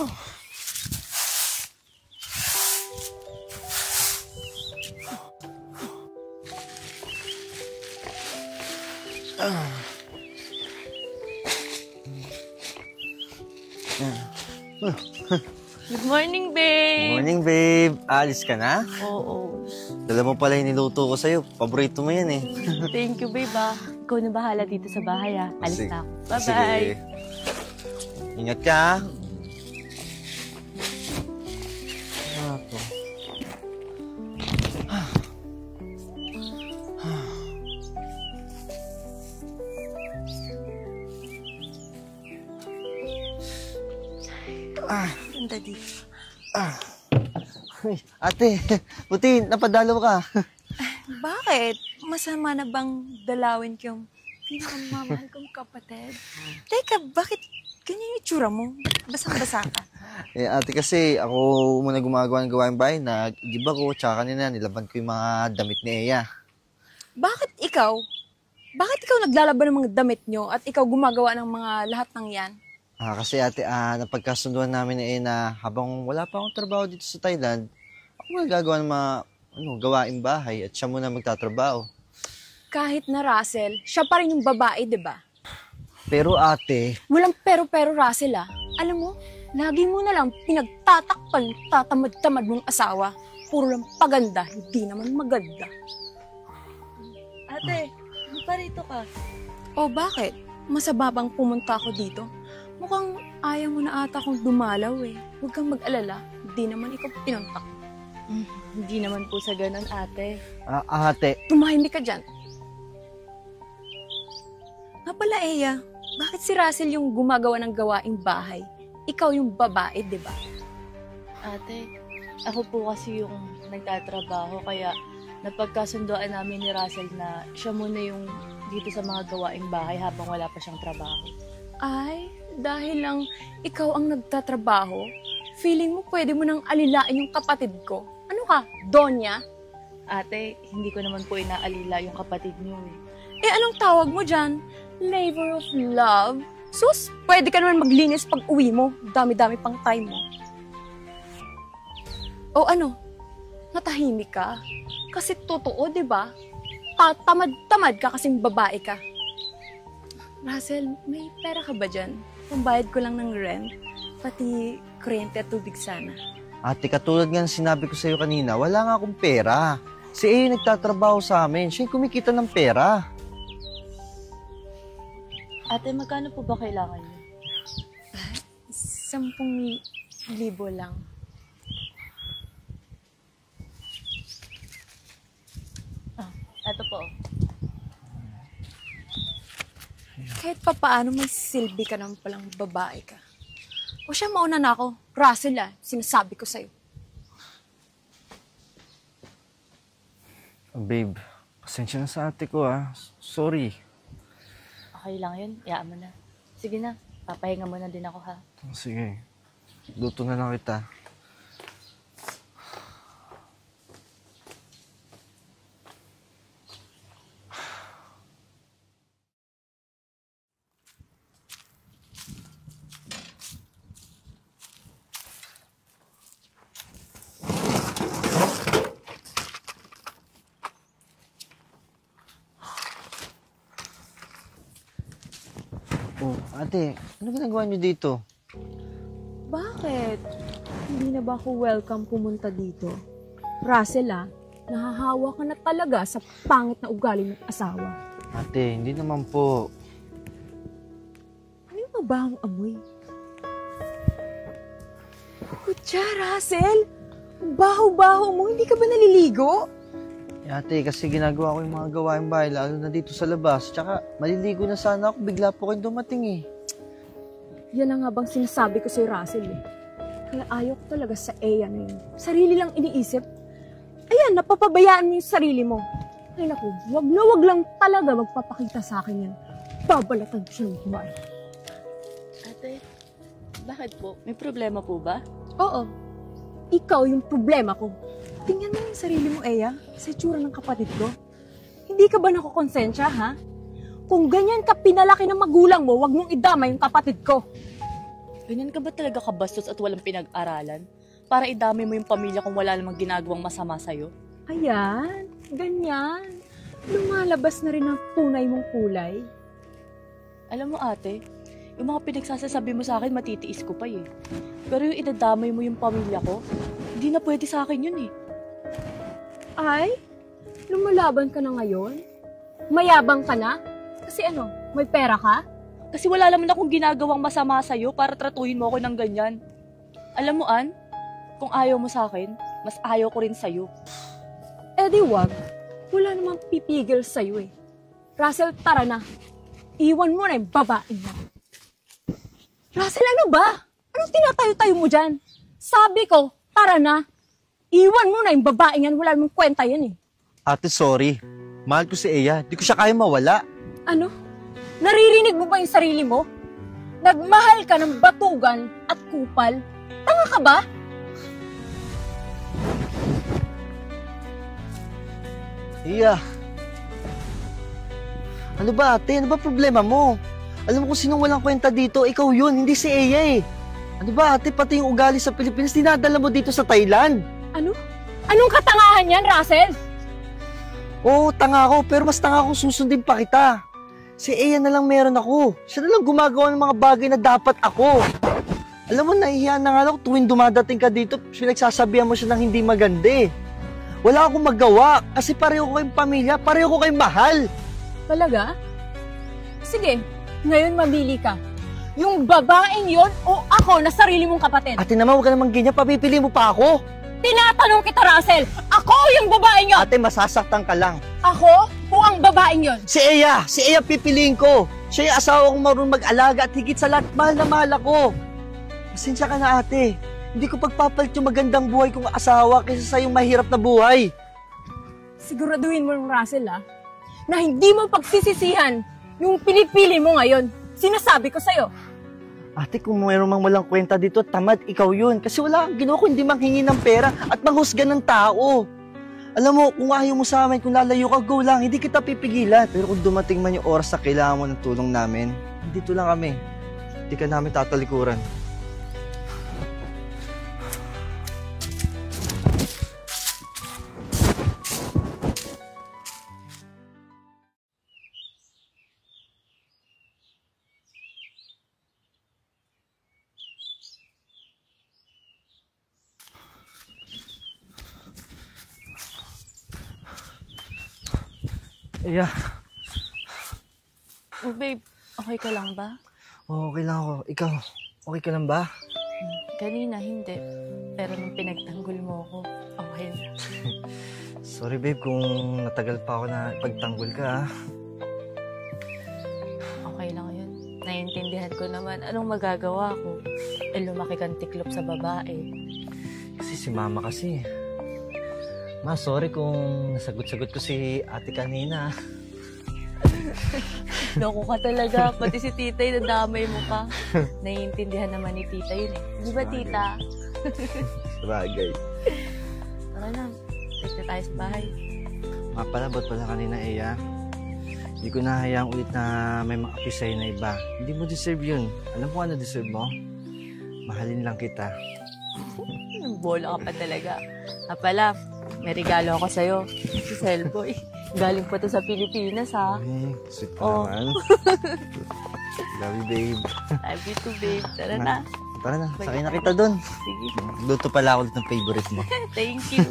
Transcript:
Good morning, babe! Morning, babe. Alis ka na? Oo. Dala mo pala yung niluto ko sa'yo. Paborito mo yan eh. Thank you, babe, ah. Ikaw na bahala dito sa bahay, ah. Alis na ako. Bye-bye! Sige. Ingat ka, ah. Ganda dito. Ate, buti, napadalaw ka. Bakit? Masama na bang dalawin ko yung pinakamamahal kong kapatid? Teka, bakit ganyan yung itsura mo? Basang-basa ka. Ate kasi, ako muna gumagawa ng gawaing bahay. Nag-iba ko, tsaka kanina nilaban ko yung mga damit ni Eya. Bakit ikaw? Bakit ikaw naglalaban ng mga damit nyo at ikaw gumagawa ng mga lahat ng yan? Kasi ate, napagkasunduan namin ni Eya na habang wala pa akong trabaho dito sa Thailand, ako muna gagawa ng mga gawaing bahay at siya muna magtatrabaho. Kahit na Russell, siya pa rin yung babae, di ba? Pero ate... Walang pero-pero, Russell, ah. Alam mo, lagi mo na lang pinagtatakpan yung tatamad-tamad mong asawa. Puro lang paganda, hindi naman maganda. Ate, hindi pa rito ka. O bakit? Masaba bang pumunta ako dito? Mukhang ayaw mo na ata akong dumalaw eh. Huwag kang mag-alala, hindi naman ikaw pinuntak. Hindi naman po sa ganun, ate. Ate... Tumahimik ka dyan. Nga pala, Eya, bakit si Russell yung gumagawa ng gawaing bahay? Ikaw yung babae, di ba? Ate, ako po kasi yung nagtatrabaho, kaya napagkasunduan namin ni Russell na siya muna yung dito sa mga gawaing bahay habang wala pa siyang trabaho. Ay, dahil lang ikaw ang nagtatrabaho, feeling mo pwede mo nang alilain yung kapatid ko. Ano ka, Donya? Ate, hindi ko naman po inaalila yung kapatid niyo eh. Eh, anong tawag mo dyan? Labor of love? Sus, pwede ka naman maglinis pag uwi mo. Dami-dami pang time mo. O ano, natahimik ka? Kasi totoo, di ba? Tatamad-tamad ka kasing babae ka. Russell, may pera ka ba dyan? Pambayad ko lang ng rent, pati kuryente at tubig sana. Ate, katulad nga sinabi ko sa'yo kanina, wala nga akong pera. Si Eya nagtatrabaho sa amin. Siya yung kumikita ng pera. Ate, magkano po ba kailangan niyo? 10,000 lang. Eto po. Kahit pa paano may silbi ka naman palang babae ka. O siya, mauna na ako. Russell, sinasabi ko sa'yo. Babe, pasensya na sa ate ko Sorry. Okay lang yun, iyaan mo na. Sige na, papahinga mo na din ako ha. Sige, luto na lang kita. Oh, ate, ano ginagawa niyo dito? Bakit? Hindi na ba ako welcome pumunta dito? Russell, nahahawa ka na talaga sa pangit na ugali ng asawa. Ate, hindi naman po. Ano yung mabahang amoy? Kutya, Russell! Baho-baho mo, hindi ka ba naliligo? Ate, kasi ginagawa ko yung mga gawaing bahay, lalo na dito sa labas. Tsaka, maliligo na sana ako, bigla po kayong dumating eh. Yan ang nga bang sinasabi ko sa'yo, Russell eh. Kaya ayaw ko talaga sa Eya na yun. Sarili lang iniisip. Ayan, napapabayaan mo yung sarili mo. Ay naku, wag lang talaga magpapakita sa akin yan. Babalatan ko siya ng kumain. Ate, bakit po? May problema po ba? Oo, ikaw yung problema ko. Tingnan mo yung sarili mo, Eya, sa itsura ng kapatid ko. Hindi ka ba nakukonsensya, ha? Kung ganyan ka pinalaki ng magulang mo, wag mong idama yung kapatid ko. Ganyan ka ba talaga kabastos at walang pinag-aralan? Para idamay mo yung pamilya kung wala namang ginagawang masama sa'yo? Ayan, ganyan. Lumalabas na rin ang tunay mong kulay. Alam mo ate, yung mga pinagsasasabi mo sa akin matitiis ko pa eh. Pero yung idadamay mo yung pamilya ko, hindi na pwede sa akin yun eh. Ay, lumalaban ka na ngayon? Mayabang ka na? Kasi ano, may pera ka? Kasi wala naman akong ginagawang masama sa'yo para tratuhin mo ako ng ganyan. Alam mo, Ann, kung ayaw mo sa akin, mas ayaw ko rin sa'yo. Eh di wag. Wala namang pipigil sa'yo eh. Russell, tara na. Iwan mo na yung babae mo. Russell, ano ba? Anong tinatayo-tayo mo dyan? Sabi ko, tara na. Iwan mo na yung babae yan. Wala namang kwenta yan eh. Ate, sorry. Mahal ko si Eya. Di ko siya kaya mawala. Ano? Naririnig mo ba yung sarili mo? Nagmahal ka ng batugan at kupal? Tanga ka ba? Iya. Ano ba ate? Ano ba problema mo? Alam mo kung sinong walang kwenta dito, ikaw yun, hindi si Eya eh. Ano ba ate, pati yung ugali sa Pilipinas, dinadala mo dito sa Thailand. Ano? Anong katangahan yan, Russell? Oo, tanga ako, pero mas tanga akong susundin pa kita. Si Eya na lang meron ako. Siya na lang gumagawa ng mga bagay na dapat ako. Alam mo, nahihiya na nga ako tuwing dumadating ka dito, pinagsasabihan mo siya ng hindi maganda eh. Wala akong magawa kasi pareho ko kayong pamilya, pareho ko kayong mahal. Talaga? Sige, ngayon mamili ka. Yung babaeng yon o ako na sarili mong kapatid? Ate naman, huwag ka naman ganyan, papipili mo pa ako. Tinatanong kita, Russell! Ako yung babaeng yon! Ate, masasaktan ka lang. Ako o ang babaeng yon? Si Eya pipiliin ko. Siya yung asawa kong marunong mag-alaga at higit sa lahat, mahal na mahal ako. Pasensya ka na ate. Hindi ko pagpapalit yung magandang buhay kong asawa kaysa sa yung mahirap na buhay. Siguraduhin mo, Russell, na hindi mo pagsisisihan yung pinipili mo ngayon. Sinasabi ko sa'yo. Ate, kung mayroon mang walang kwenta dito, tamad ikaw yun. Kasi wala kang ginawa kundi manghingi ng pera at manghusga ng tao. Alam mo, kung ayaw mo sa amin, kung lalayo ka, go lang. Hindi kita pipigilan. Pero kung dumating man yung oras na kailangan mo ng tulong namin, dito lang kami. Hindi ka namin tatalikuran. Eya. Oh babe, okay ka lang ba? Okay lang ako. Ikaw, okay ka lang ba? Kanina hindi. Pero nung pinagtanggol mo ako, okay na. Sorry babe kung natagal pa ako na pagtanggol ka. Okay lang yun. Naiintindihan ko naman. Anong magagawa ko? Lumaki kang tiklop sa babae. Kasi si mama kasi. Ma, sorry kung nasagot-sagot ko si ate kanina. Loko ka talaga. Pati si tita yung nadamay mo pa. Naiintindihan naman ni tita yun eh. Di ba tita? Sabagay. Tara na. Dito tayo sa bahay. Mapalabot pala kanina, Eya. Hindi ko nahayaang ulit na may mga sa'yo na iba. Hindi mo deserve yun. Alam mo ano deserve mo? Mahalin lang kita. Bola ka pa talaga. Pala, may regalo ako sa'yo. Si Cellboy. Galing pa to sa Pilipinas, ha? Ay, sweet ka Oh. naman. Love you, babe. Love you too, babe. Tara na. Tara na, sakay na kita dun. Sige. Luto pala ako ulit ng favorite mo. Thank you.